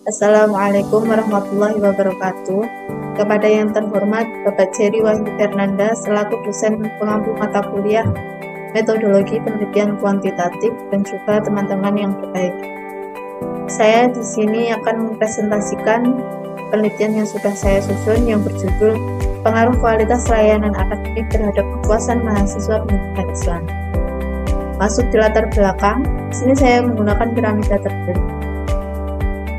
Assalamualaikum warahmatullahi wabarakatuh. Kepada yang terhormat Bapak Jerry Wahyu Fernanda selaku dosen pengampu mata kuliah metodologi penelitian kuantitatif dan juga teman-teman yang berbaik. Saya di sini akan mempresentasikan penelitian yang sudah saya susun yang berjudul Pengaruh Kualitas Layanan Akademik Terhadap Kepuasan Mahasiswa Pendidikan Islam. Masuk di latar belakang, di sini saya menggunakan piramida terbentuk.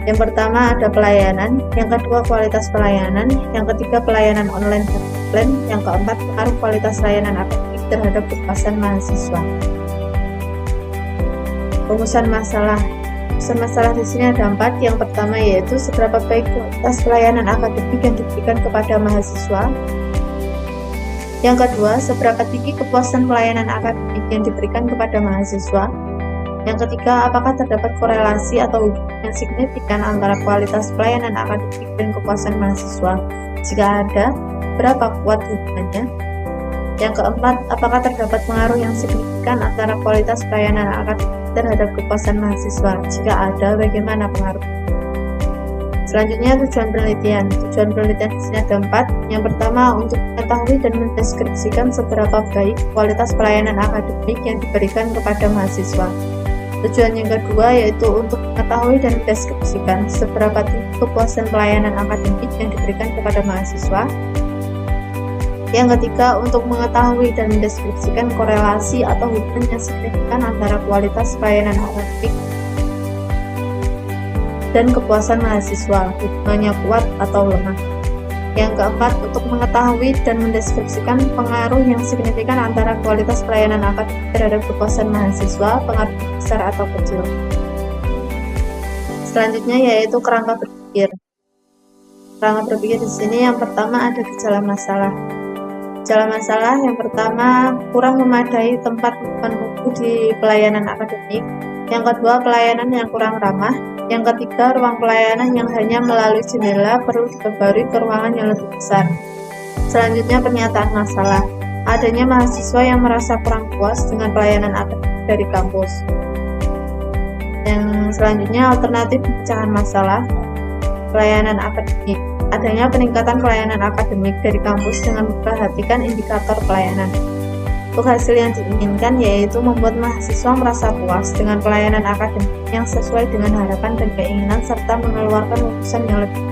Yang pertama ada pelayanan, yang kedua kualitas pelayanan, yang ketiga pelayanan online dan offline, yang keempat pengaruh kualitas layanan akademik terhadap kepuasan mahasiswa. Rumusan masalah. Rumusan masalah di sini ada 4. Yang pertama yaitu seberapa baik kualitas pelayanan akademik yang diberikan kepada mahasiswa. Yang kedua, seberapa tinggi kepuasan pelayanan akademik yang diberikan kepada mahasiswa. Yang ketiga, apakah terdapat korelasi atau hubungan yang signifikan antara kualitas pelayanan akademik dan kepuasan mahasiswa? Jika ada, berapa kuat hubungannya? Yang keempat, apakah terdapat pengaruh yang signifikan antara kualitas pelayanan akademik terhadap kepuasan mahasiswa? Jika ada, bagaimana pengaruh? Selanjutnya, tujuan penelitian. Tujuan penelitian di sini ada 4. Yang pertama, untuk mengetahui dan mendeskripsikan seberapa baik kualitas pelayanan akademik yang diberikan kepada mahasiswa. Tujuan yang kedua yaitu untuk mengetahui dan mendeskripsikan seberapa tinggi kepuasan pelayanan akademik yang diberikan kepada mahasiswa. Yang ketiga, untuk mengetahui dan mendeskripsikan korelasi atau hubungan yang signifikan antara kualitas pelayanan akademik dan kepuasan mahasiswa, hubungannya kuat atau lemah. Yang keempat, untuk mengetahui dan mendeskripsikan pengaruh yang signifikan antara kualitas pelayanan akademik terhadap kepuasan mahasiswa, pengaruh besar atau kecil. Selanjutnya yaitu kerangka berpikir. Kerangka berpikir di sini yang pertama ada gejala masalah. Gejala masalah yang pertama, kurang memadai tempat menunggu di pelayanan akademik. Yang kedua, pelayanan yang kurang ramah. Yang ketiga, ruang pelayanan yang hanya melalui jendela perlu diperbarui ke ruangan yang lebih besar. Selanjutnya, pernyataan masalah. Adanya mahasiswa yang merasa kurang puas dengan pelayanan akademik dari kampus. Yang selanjutnya, alternatif pemecahan masalah pelayanan akademik. Adanya peningkatan pelayanan akademik dari kampus dengan memperhatikan indikator pelayanan. Untuk hasil yang diinginkan yaitu membuat mahasiswa merasa puas dengan pelayanan akademik yang sesuai dengan harapan dan keinginan serta mengeluarkan lulusan yang lebih.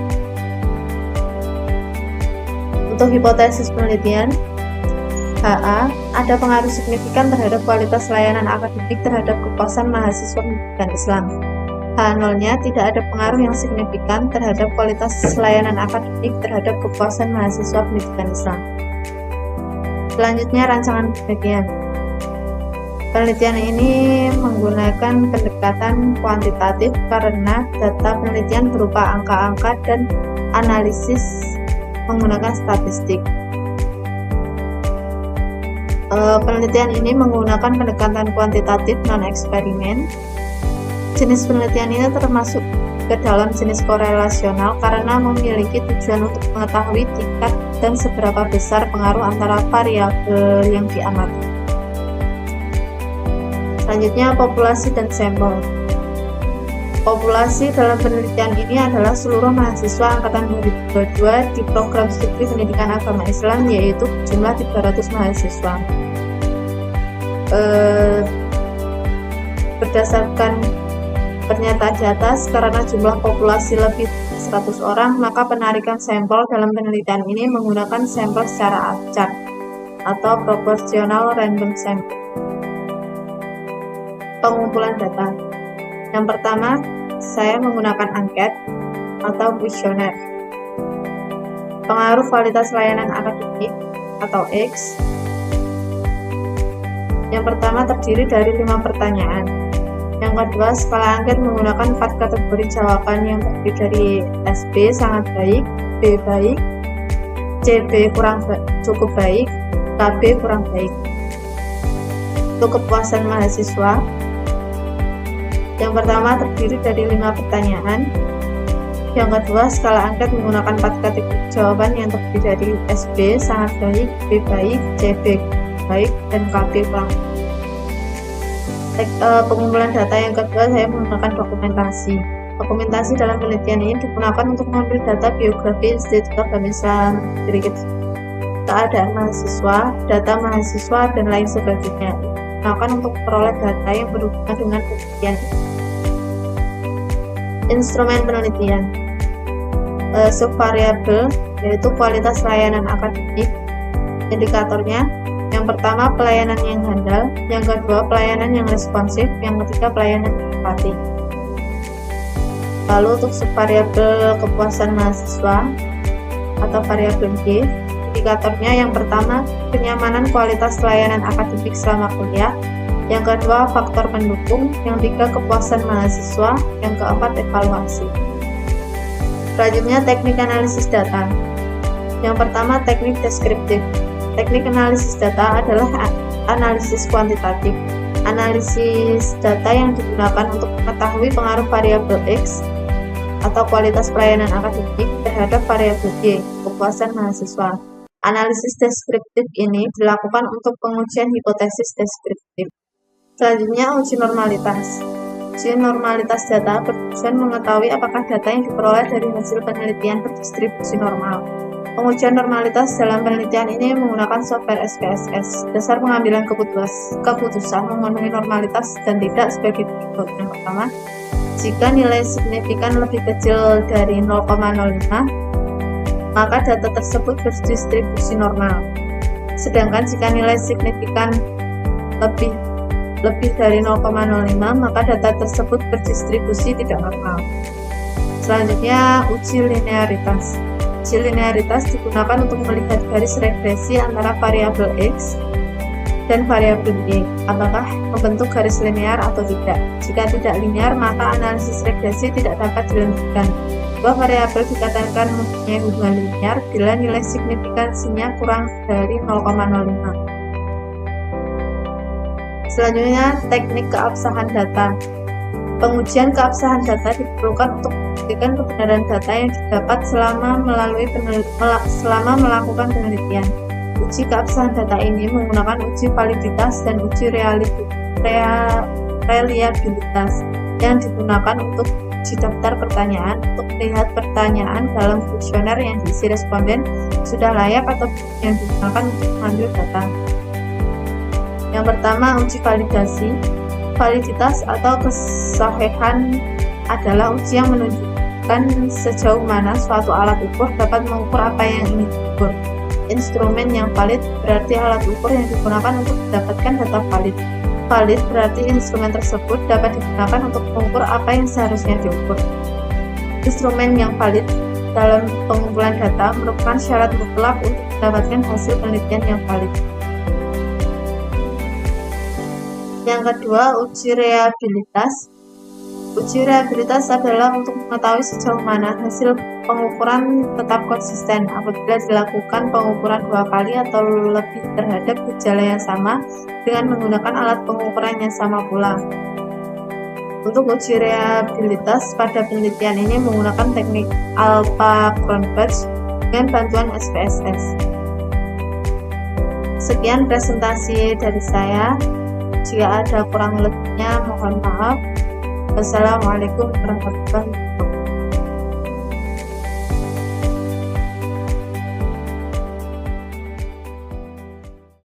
Untuk hipotesis penelitian, HA, ada pengaruh signifikan terhadap kualitas layanan akademik terhadap kepuasan mahasiswa pendidikan Islam. H0-nya tidak ada pengaruh yang signifikan terhadap kualitas layanan akademik terhadap kepuasan mahasiswa pendidikan Islam. Selanjutnya, rancangan penelitian. Penelitian ini menggunakan pendekatan kuantitatif karena data penelitian berupa angka-angka dan analisis menggunakan statistik. Penelitian ini menggunakan pendekatan kuantitatif non-eksperimen. Jenis penelitian ini termasuk ke dalam jenis korelasional karena memiliki tujuan untuk mengetahui tingkat dan seberapa besar pengaruh antara variabel yang diamati. Selanjutnya, populasi dan sampel. Populasi dalam penelitian ini adalah seluruh mahasiswa angkatan 2022 di program studi pendidikan agama Islam, yaitu jumlah 300 mahasiswa. Berdasarkan pernyataan di atas, karena jumlah populasi lebih 100 orang, maka penarikan sampel dalam penelitian ini menggunakan sampel secara acak atau proportional random sample. Pengumpulan data. Yang pertama, saya menggunakan angket atau kuesioner. Pengaruh kualitas layanan akademik atau X. Yang pertama terdiri dari 5 pertanyaan. Yang kedua, skala angket menggunakan 4 kategori jawaban yang terdiri dari SB sangat baik, B baik, CB cukup baik, KB kurang baik. Untuk kepuasan mahasiswa, yang pertama terdiri dari 5 pertanyaan. Yang kedua, skala angket menggunakan 4 kategori jawaban yang terdiri dari SB sangat baik, B baik, CB baik, dan KB kurang baik. Pengumpulan data yang kedua, saya menggunakan dokumentasi. Dokumentasi dalam penelitian ini digunakan untuk mengambil data biografi Institut Agama Islam Greget, keadaan mahasiswa, data mahasiswa, dan lain sebagainya. Digunakan untuk memperoleh data yang berhubungan dengan penelitian. Instrumen penelitian subvariabel, yaitu kualitas layanan akademik. Indikatornya, yang pertama pelayanan yang handal, yang kedua pelayanan yang responsif, yang ketiga pelayanan yang empati. Lalu untuk subvariabel kepuasan mahasiswa atau variabel G, indikatornya yang pertama kenyamanan kualitas layanan akademik selama kuliah, yang kedua faktor pendukung, yang ketiga kepuasan mahasiswa, yang keempat evaluasi. Selanjutnya teknik analisis data. Yang pertama teknik deskriptif. Teknik analisis data adalah analisis kuantitatif. Analisis data yang digunakan untuk mengetahui pengaruh variabel X atau kualitas pelayanan akademik terhadap variabel Y, kepuasan mahasiswa. Analisis deskriptif ini dilakukan untuk pengujian hipotesis deskriptif. Selanjutnya uji normalitas. Uji normalitas data bertujuan mengetahui apakah data yang diperoleh dari hasil penelitian berdistribusi normal. Pengujian normalitas dalam penelitian ini menggunakan software SPSS. Dasar pengambilan keputusan memenuhi normalitas dan tidak sebagai berikut. Yang pertama, jika nilai signifikan lebih kecil dari 0,05, maka data tersebut berdistribusi normal. Sedangkan jika nilai signifikan lebih dari 0,05, maka data tersebut berdistribusi tidak normal. Selanjutnya, uji linearitas. Uji linearitas digunakan untuk melihat garis regresi antara variabel X dan variabel Y, apakah membentuk garis linear atau tidak. Jika tidak linear, maka analisis regresi tidak dapat dilanjutkan. Dua variabel dikatakan mempunyai hubungan linear bila nilai signifikansinya kurang dari 0,05. Selanjutnya, teknik keabsahan data. Pengujian keabsahan data diperlukan untuk membuktikan kebenaran data yang didapat selama melakukan penelitian. Uji keabsahan data ini menggunakan uji validitas dan uji reliabilitas yang digunakan untuk uji daftar pertanyaan untuk melihat pertanyaan dalam kuesioner yang diisi responden sudah layak atau yang digunakan untuk mengambil data. Yang pertama, uji validasi. Validitas atau kesahihan adalah uji yang menunjukkan sejauh mana suatu alat ukur dapat mengukur apa yang ingin diukur. Instrumen yang valid berarti alat ukur yang digunakan untuk mendapatkan data valid. Valid berarti instrumen tersebut dapat digunakan untuk mengukur apa yang seharusnya diukur. Instrumen yang valid dalam pengumpulan data merupakan syarat mutlak untuk mendapatkan hasil penelitian yang valid. Yang kedua, uji reliabilitas. Uji reliabilitas adalah untuk mengetahui sejauh mana hasil pengukuran tetap konsisten apabila dilakukan pengukuran 2 kali atau lebih terhadap gejala yang sama dengan menggunakan alat pengukuran yang sama pula. Untuk uji reliabilitas pada penelitian ini menggunakan teknik Alpha-Kronberg dengan bantuan SPSS. Sekian presentasi dari saya. Jika ada kurang lebihnya, mohon maaf. Wassalamualaikum warahmatullahi wabarakatuh.